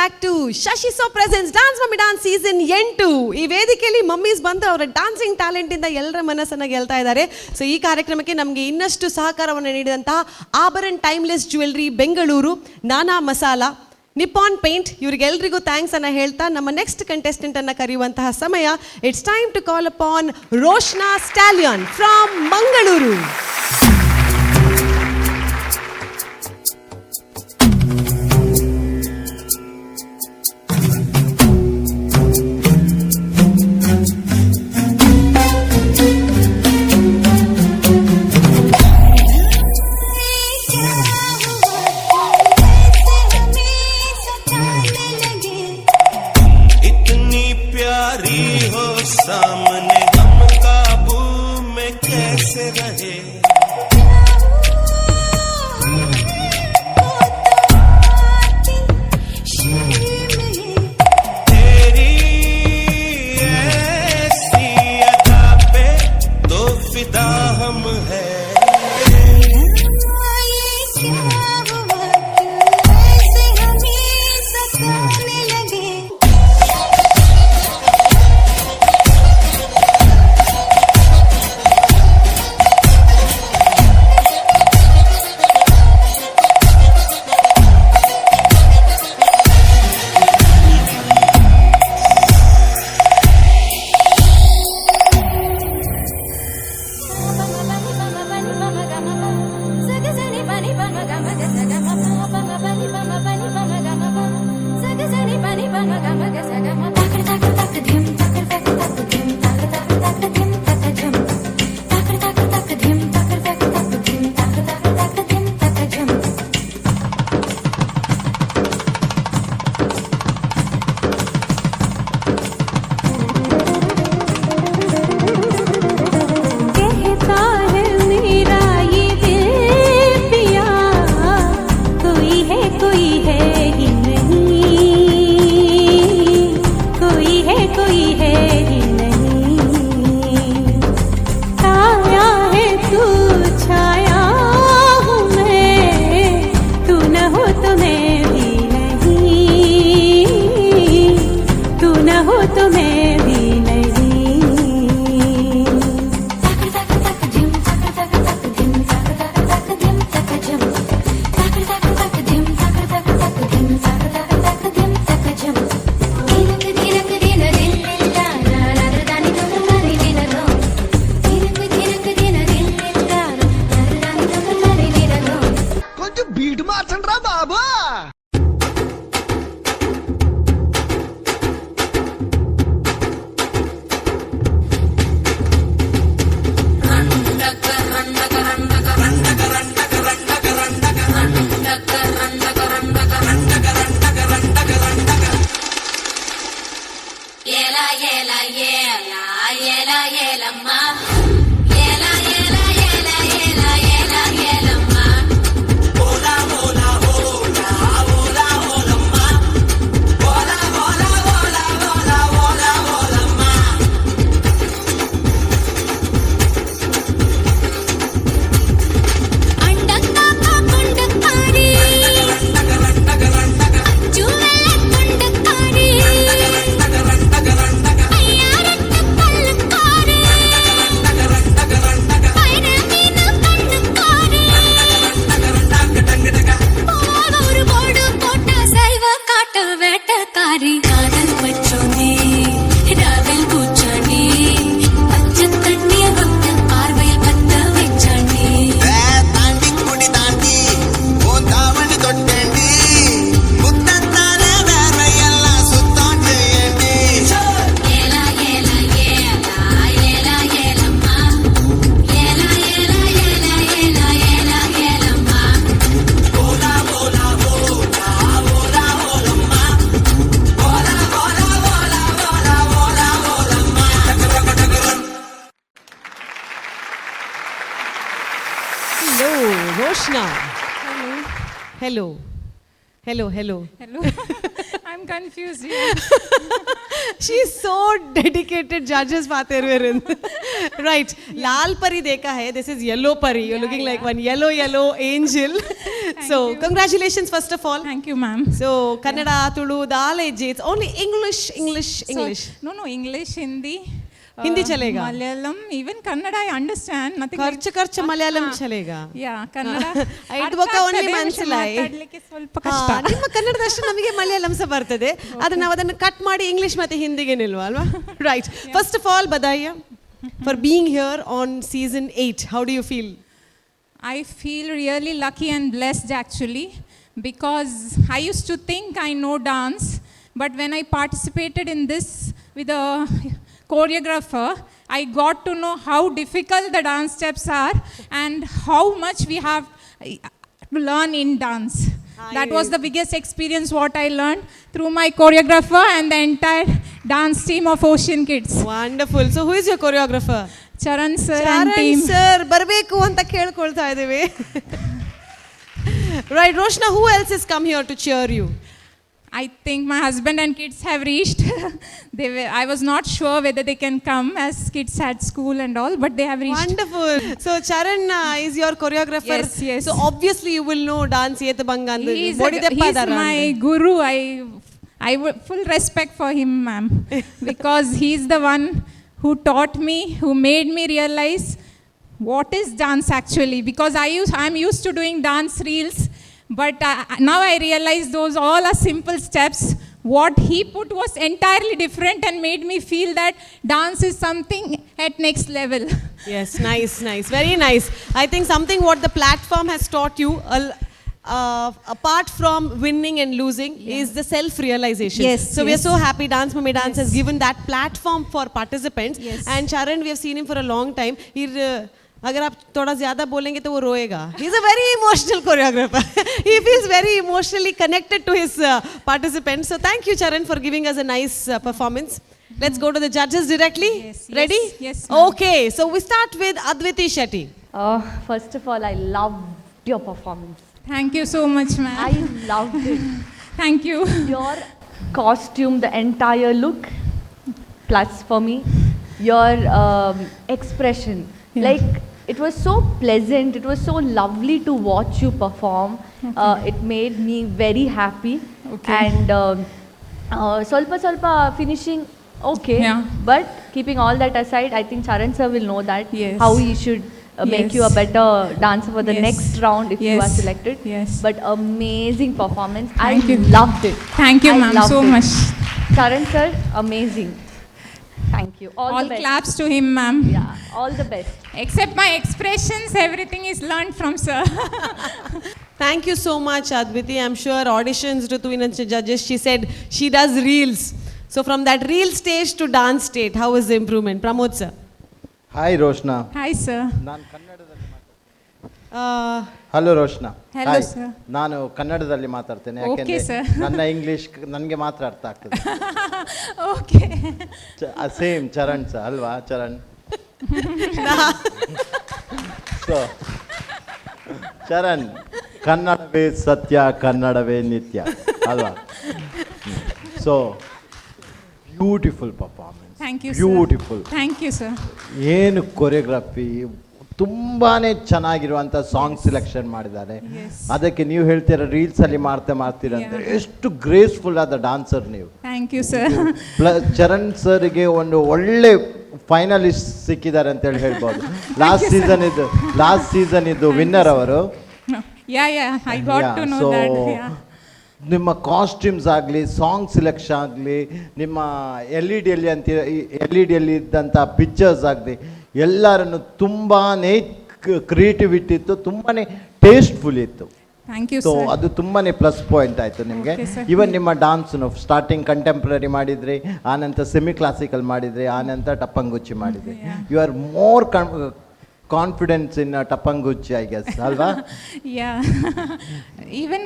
Back to Shashi so presents dance mummy dance season 8. ಈ ವೇದಿಕೆಯಲ್ಲಿ mummies ಬಂದು ಅವರ ಡಾನ್ಸಿಂಗ್ ಟ್ಯಾಲೆಂಟ್ ಇಂದ ಎಲ್ಲರ ಮನಸ್ಸನ್ನ ಗೆಲ್ತಾ ಇದ್ದಾರೆ. ಸೊ ಈ ಕಾರ್ಯಕ್ರಮಕ್ಕೆ ನಮಗೆ ಇನ್ನಷ್ಟು ಸಹಕಾರವನ್ನು ನೀಡಿದಂತಹ ಆಭರಣ timeless jewellery Bengaluru, Nana Masala, Nippon Paint ಇವರಿಗೆಲ್ಲರಿಗೂ ಥ್ಯಾಂಕ್ಸ್ ಅನ್ನ ಹೇಳ್ತಾ ನಮ್ಮ ನೆಕ್ಸ್ಟ್ ಕಂಟೆಸ್ಟೆಂಟ್ ಅನ್ನ ಕರೆಯುವಂತಹ ಸಮಯ. It's time to call upon Roshna Stallion from Mangaluru. सामने हम काबू में कैसे रहे, तेरी ऐसी अदा पे तो फिदा हम है. Roshna. Hello. Hello. Hello. I'm confused. Yeah. She's so dedicated, judges Patervirin. Right. Lal Pari dekha hai. This is yellow pari. You're looking like one yellow angel. So, you. congratulations first of all. Thank you, ma'am. So, Kannada, Tulu, Daleji, it's only English. So, no, English, Hindi. Hindi chalega. Malayalam, even Kannada I understand. Nothing like ಖರ್ಚು Malayalam ಚಲೇಗಾ Yeah, Kannada. ಐದು ಬೊಕ್ಕ only ಮನಸ್ಸಿಲಾಯಿ ಮಾತಾಡ್ಲಿಕ್ಕೆ ಸ್ವಲ್ಪ ಕಷ್ಟ. ನಿಮ್ಮ ಕನ್ನಡದಷ್ಟು ನಮಗೆ ಮಲಯಾಳಂ ಸಹ ಬರ್ತದೆ ಆದ್ರೆ ನಾವು ಅದನ್ನು ಕಟ್ ಮಾಡಿ ಇಂಗ್ಲಿಷ್ ಮತ್ತೆ ಹಿಂದಿಗೆ ನಿಲ್ವಾ ಅಲ್ವಾ ರೈಟ್ ಫಸ್ಟ್ ಆಫ್ ಆಲ್ ಬದಾಯ for being here on season 8 how do you feel I feel really lucky and blessed actually because I used to think I know dance, but when I participated in this with a choreographer, I got to know how difficult the dance steps are and how much we have to learn in dance. That was the biggest experience what I learned through my choreographer and the entire dance team of Ocean Kids. Wonderful so who is your choreographer Charan sir and team. Sir ಬರಬೇಕು ಅಂತ ಕೇಳ್ಕೊಳ್ತಾ ಇದ್ದೀವಿ right Roshna who else is come here to cheer you I think my husband and kids have reached. I was not sure whether they can come as kids had school and all, but they have reached. Wonderful. So Charan is your choreographer. Yes. So obviously you will know dance Yethabanga. He's my guru. I full respect for him, ma'am, because he's the one who taught me, who made me realize what is dance actually. Because I'm used to doing dance reels. But now I realize those all are simple steps. What he put was entirely different and made me feel that dance is something at next level. Yes, nice. Very nice. I think something what the platform has taught you, apart from winning and losing, is the self-realization. Yes, so we are yes. so happy Dance Mummy Dance has given that platform for participants. Yes. And Charan, we have seen him for a long time. अगर आप थोड़ा ज़्यादा बोलेंगे तो वो रोएगा. He's a very emotional choreographer. He feels very emotionally connected to his participants. So thank you, Charan, for giving us a nice performance. Let's go to the judges directly. Yes, Ready? yes, ma'am. Okay, so we start with Adviti Shetty. First of all, I loved your performance. Thank you so much, ma'am. I loved it. Thank you. Your costume, the entire look, plus for me. Your expression, like it was so pleasant. It was so lovely to watch you perform. It made me very happy. Okay. And solpa finishing okay. Yeah. But keeping all that aside, I think Charan sir will know that Yes. how he should make Yes. you a better dancer for the Yes. next round if you Yes. are selected. Yes. But amazing performance. Thank I you. loved it. Thank you, I ma'am, loved so it. much. Charan sir, amazing. Thank you. All All the best. claps to him, ma'am. Yeah, all the best. Except my expressions, everything is learned from sir. Thank you so much, Adviti. I'm sure auditions, Rituin and judges, she said she does reels. So from that reel stage to dance state, how is the improvement? Pramod sir. Hi Roshna. Hi, sir. ನಾನು ಕನ್ನಡದಲ್ಲಿ Uh, hello Roshna. Hello, hi. sir. ನಾನು ಕನ್ನಡದಲ್ಲಿ ಮಾತಾಡ್ತೇನೆ Okay, ಯಾಕೆಂದ್ರೆ sir. ನನ್ನ English ನನಗೆ ಮಾತ್ರ ಅರ್ಥ ಆಗ್ತದೆ. Okay. ಸೇಮ್ ಚರಣ್ ಸರ್ ಅಲ್ವಾ ಚರಣ್? ಸೊ ಚರಣ್ ಕನ್ನಡವೇ ಸತ್ಯ ಕನ್ನಡವೇ ನಿತ್ಯ ಅಲ್ವಾ? So beautiful performance. Thank you, sir. Beautiful. Thank you, sir. ಏನು ಕೊರಿಯೋಗ್ರಫಿ ತುಂಬಾ ಚೆನ್ನಾಗಿರುವಂಥ ಸಾಂಗ್ ಸೆಲೆಕ್ಷನ್ ಮಾಡಿದ್ದಾರೆ. Yes. ಅದಕ್ಕೆ ನೀವು ಹೇಳ್ತೀರ ರೀಲ್ಸಲ್ಲಿ ಮಾಡ್ತೀರಂತ. ಎಷ್ಟು ಗ್ರೇಸ್ಫುಲ್ ಆದ ಡಾನ್ಸರ್ ನೀವು. Thank you, sir. ಚರಣ್ ಸರ್ಗೆ ಒಂದು ಒಳ್ಳೆ ಫೈನಲಿಸ್ಟ್ ಸಿಕ್ಕಿದ್ದಾರೆ ಅಂತೇಳಿ ಹೇಳ್ಬೋದು. ಲಾಸ್ಟ್ ಸೀಸನ್ ಇದು ವಿನ್ನರ್ ಅವರು. Yeah, I got to know that. Yeah. ನಿಮ್ಮ ಕಾಸ್ಟ್ಯೂಮ್ಸ್ ಆಗಲಿ, ಸಾಂಗ್ ಸೆಲೆಕ್ಷನ್ ಆಗಲಿ, ನಿಮ್ಮ LED ಇದ್ದಂಥ ಪಿಕ್ಚರ್ಸ್ ಆಗಲಿ, ಎಲ್ಲರನ್ನು ತುಂಬಾ ಕ್ರಿಯೇಟಿವಿಟಿ ಇತ್ತು, ತುಂಬಾ ಟೇಸ್ಟ್ಫುಲ್ ಇತ್ತು. Thank you, so sir. ಅದು ತುಂಬಾ ಪ್ಲಸ್ ಪಾಯಿಂಟ್ ಆಯಿತು ನಿಮಗೆ. Okay, sir. ಇವನ್ ನಿಮ್ಮ ಡಾನ್ಸ್ನು ಸ್ಟಾರ್ಟಿಂಗ್ ಕಂಟೆಂಪ್ರರಿ ಮಾಡಿದ್ರಿ, ಆನಂತರ ಸೆಮಿ ಕ್ಲಾಸಿಕಲ್ ಮಾಡಿದ್ರಿ, ಆನಂತರ ಟಪ್ಪಂಗುಚ್ಚಿ ಮಾಡಿದ್ರಿ. You are more confidence in tappanguchi I guess ಅಲ್ವಾ? Yeah. Even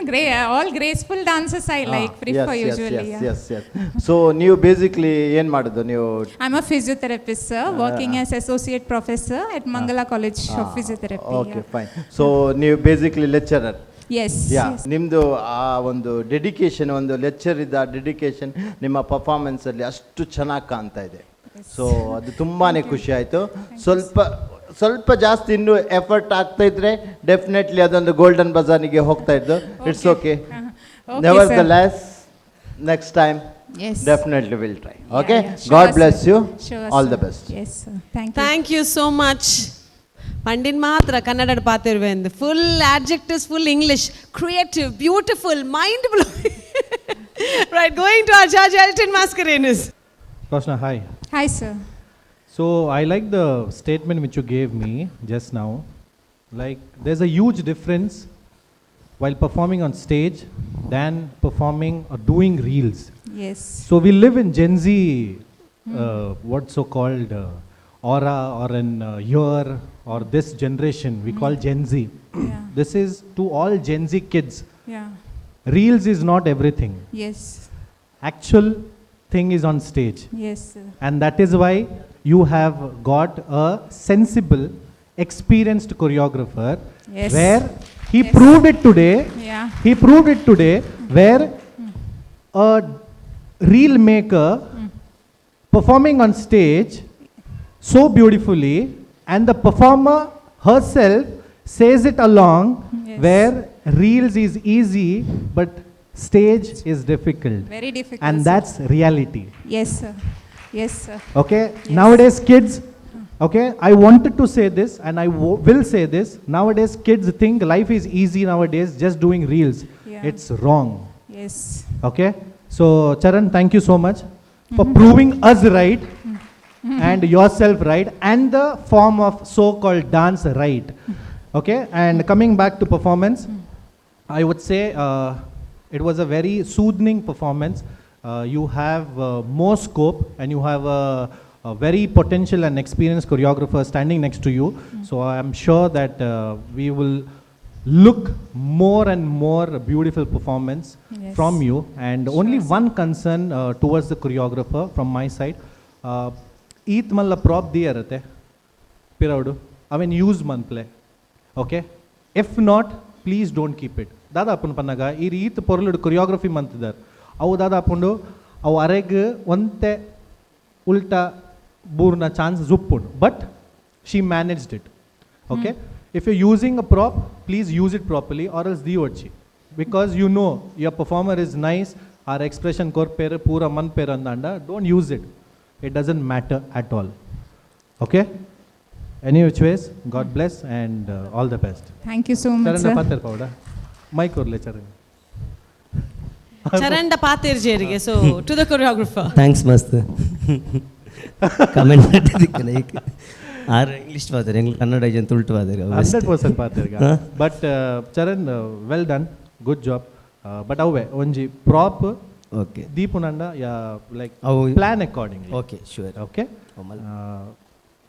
all graceful dances I prefer usually. Yes. So ನೀವು ಬೇಸಿಕ್ಲಿ ಏನು ಮಾಡೋದು ನೀವು? I'm a physiotherapist, sir, working as associate professor at Mangala College of Physiotherapy. Okay fine. So ನೀವು basically lecturer. Yes. ಯಾ yes. ನಿಮ್ಮದು ಆ ಒಂದು dedication, ಒಂದು lecture ಇದ್ದ ಪರ್ಫಾರ್ಮೆನ್ಸ್ ನಿಮ್ಮ ಪರ್ಫಾರ್ಮೆನ್ಸಲ್ಲಿ ಅಷ್ಟು ಚೆನ್ನಾಗಿ ಕಾಣ್ತಾ ಇದೆ. ಸೊ ಅದು ತುಂಬಾ ಖುಷಿ ಆಯಿತು. ಸ್ವಲ್ಪ ಜಾಸ್ತಿ ಇನ್ನೂ ಎಫರ್ಟ್ ಆಗ್ತಾ ಇದ್ರೆ ಡೆಫಿನೆಟ್ಲಿ ಅದೊಂದು ಗೋಲ್ಡನ್ ಬಜಾರ್ನಿಗೆ ಹೋಗ್ತಾ ಇದ್ದು. It's okay. Okay, never the sir. Less next time Yes. Definitely will try. Okay, Yeah, yeah. God Sure, bless sir. You. Sure, all sir. The best. Yes, sir. Thank you. Thank you so much. ಪಂಡಿನ್ ಮಾತ್ರ ಕನ್ನಡ ಪಾತಿರುವೆ ಅಂದು full adjectives, full English, creative, beautiful, mind blowing. Right, going to our judge Elton Mascarenhas. Rosna, hi. Hi, sir. So I like the statement which you gave me just now. Like there's a huge difference while performing on stage than performing or doing reels. Yes. So we live in Gen Z, what's so called aura or in year or this generation we call Gen Z. Yeah. This is to all Gen Z kids. Yeah. Reels is not everything. Yes. Actual thing is on stage. Yes, sir. And that is why you have got a sensible, experienced choreographer. Yes. Where he Yes. proved it today. Yeah. He proved it today where a reel maker performing on stage so beautifully, and the performer herself says it along. Yes. Where reels is easy but stage is difficult. Very difficult. And sir. that's reality. Yes, sir. Yes, sir. Okay, nowadays kids, okay, I wanted to say this and I will say this. Nowadays kids think life is easy nowadays just doing reels. Yeah. It's wrong. Yes. Okay, so Charan, thank you so much for proving us right and yourself right and the form of so-called dance right. Okay, and coming back to performance, I would say it was a very soothing performance. You have more scope and you have a very potential and experienced choreographer standing next to you. So I am sure that we will look more and more beautiful performance Yes. from you. And only Sure, one concern towards the choreographer from my side. Eat malla prop diya rate piraudu. I mean use man play. Okay. If not, please don't keep it. Dada apun pannaga ee reet porludu choreography mantidar. Avu dada apundu avu arege onte ulta burna chance zuppun. But she managed it. Okay. If you're using a prop, please use it properly or else diyochi. Because you know your performer is nice, our expression kor pere pura man pere andanda, don't use it. It doesn't matter at all. Okay? Any which ways, God bless and all the best. Thank you so much, Charan sir. pater pauda. Mic orle Charan. ಚರಂಡ ಪಾತಿರ್ಜೇರಿಗೆ. So to the choreographer. Thanks ಮಸ್ತ್ comment ಮಾಡಿದ್ದಕ್ಕೆ like ಆರು English ಪಾತಾರೆ ಎಂಗ್ಲಿ ಕನ್ನಡ ಜನ ತುಳ್ಟು ಪಾತಾರೆ 100% ಪಾತಿರ್ಗ. But Charan, well done, good job. But away onji prop okay deepunanda ya like ಅವು plan accordingly. Okay sure Okay?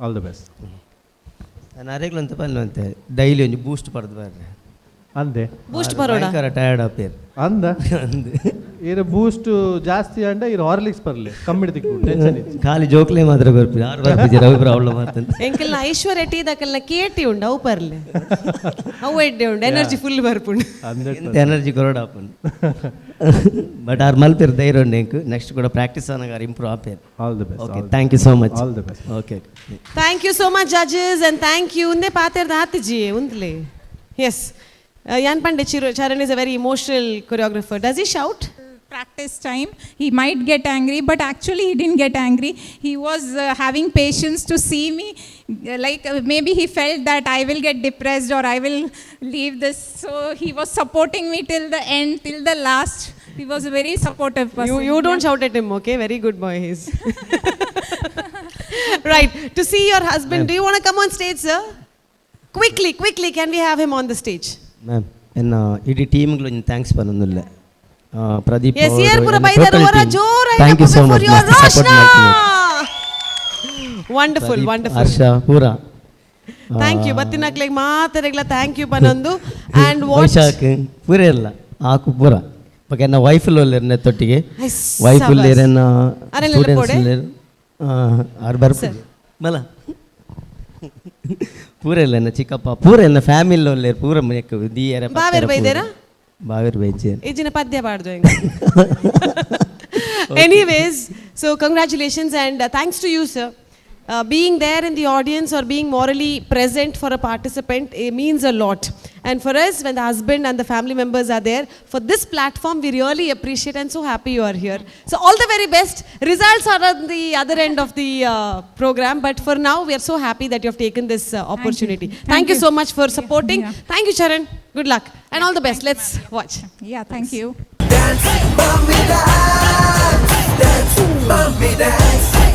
All the best. ನಾನು ಅರೆಗ್ಲು ಅಂತ ಪಲ್ಲು ಅಂತೆ ಡೈಲಿ ಒಂಜಿ ಬೂಸ್ಟ್ ಪಡೆದು ಬರ್ರೆ ಬೂಸ್ಟ್ ಬೂಸ್ಟ್ ಬರೋಡ ಟಯರ್ಡ್ ಆಪೇರ್ ಅಂದ ಅಂದು ಇರ ಬೂಸ್ಟ್ ಜಾಸ್ತಿ ಅಂಡ ಇರ ಹಾರ್ಲಿಕ್ಸ್ ಬರಲಿ ಕಮ್ಮಿ ಹಿಡ್ದಿಕ್ಕು ಟೆನ್ಷನ್ ಇತ್ತು. ಖಾಲಿ ಜೋಕ್ಲೆ ಮಾತ್ರ ಬರ್ಪಿ ಯಾರು ಬರ್ಪಿದ್ದೀರ ಅವು ಪ್ರಾಬ್ಲಮ್ ಆಗ್ತಂತ ಎಂಕಲ್ನ ಐಶ್ವರ್ಯ ಟೀ ದಕಲ್ನ ಕೇಟಿ ಉಂಡು ಅವು ಪರ್ಲೆ ಅವು ಎಡ್ಡೆ ಉಂಡು ಎನರ್ಜಿ ಫುಲ್ ಬರ್ಪುಂಡು. ಎಂತ ಎನರ್ಜಿ ಕೊರೋಡ ಆಪನ್ ಬಟ್ ಆರ್ ಮಲ್ಪೇರ್ ಧೈರ್ಯ ಉಂಡು ಎಂಕು ನೆಕ್ಸ್ಟ್ ಕೂಡ ಪ್ರಾಕ್ಟೀಸ್ ಆನಾಗ ಇಂಪ್ರೂವ್ ಆಪೇರ್. All the best. Okay thank you so much. All the best. Okay thank you so much judges and thank you. ಉಂದೆ ಪಾತಿರ್ದ ಆತಿಜಿ ಉಂದ್ಲೆ. ಎಸ್ ಯಾನ್ ಪಂಡೆ Charan is a very emotional choreographer. Does he shout? Practice time, he might get angry, but actually he didn't get angry. He was having patience to see me. Like maybe he felt that I will get depressed or I will leave this. So he was supporting me till the end, till the last. He was a very supportive person. You don't shout at him, okay? Very good boy he is. Right. To see your husband, do you want to come on stage, sir? Quickly, can we have him on the stage? Ma'am ಎನ್ನ ಇಡೀ ಟೀಮ್ಗಳು thanks ಪನ್ನೊಂದುಲ್ಲೆ Pradeep Yes, here pura baidar ora jor thank you so for much your support Roshna. ಮಾಡ್ತೀನಿ Wonderful. ಹರ್ಷ ಪೂರ Thank you. ಬತ್ತಿನಕ್ಲೆಗ್ ಮಾತರೆಗ್ಲ thank you ಪನೊಂದು. And what? Vaishakh ಪೂರ ಇಲ್ಲ ಆಕು ಪೂರ ಬಟ್ ಎನ್ನ ವೈಫಲ್ ಒಲ್ಲೆರ್ನೆ ತೊಟ್ಟಿಗೆ Yes, ವೈಫ್ ಉಲ್ಲೇರನ್ನ ಅರೆಲ್ಲ ಸ್ಟೂಡೆಂಟ್ಸ್ ಪೋಡೆ? ಉಲ್ಲೇರು ಆರು ಬರ್ಬೋದು ಮಲ ಪೂರ ಇಲ್ಲ ಚಿಕ್ಕಪ್ಪ ಪೂರ ಇಲ್ಲ ಫ್ಯಾಮಿಲಿ ಒಳ್ಳೆ ಪೂರ ಮನೆಗೆ ದೀಯರ ಬಾವೇರ್ ಬೈದೇರಾ ಬಾವೇರ್ ಬೈಜೆ ಈಜಿನ ಪದ್ಯ ಬಾಡ್ದು Anyways, so congratulations and thanks to you, sir. Being there in the audience or being morally present for a participant, it means a lot. And for us, when the husband and the family members are there, for this platform, we really appreciate and so happy you are here. So all the very best. Results are on the other end of the program, but for now, we are so happy that you have taken this opportunity. Thank you so much for supporting. Yeah. Thank you, Charan. Good luck. And all the best. Let's watch. Yeah, thank you. Dance, mommy dance, dance, mommy dance.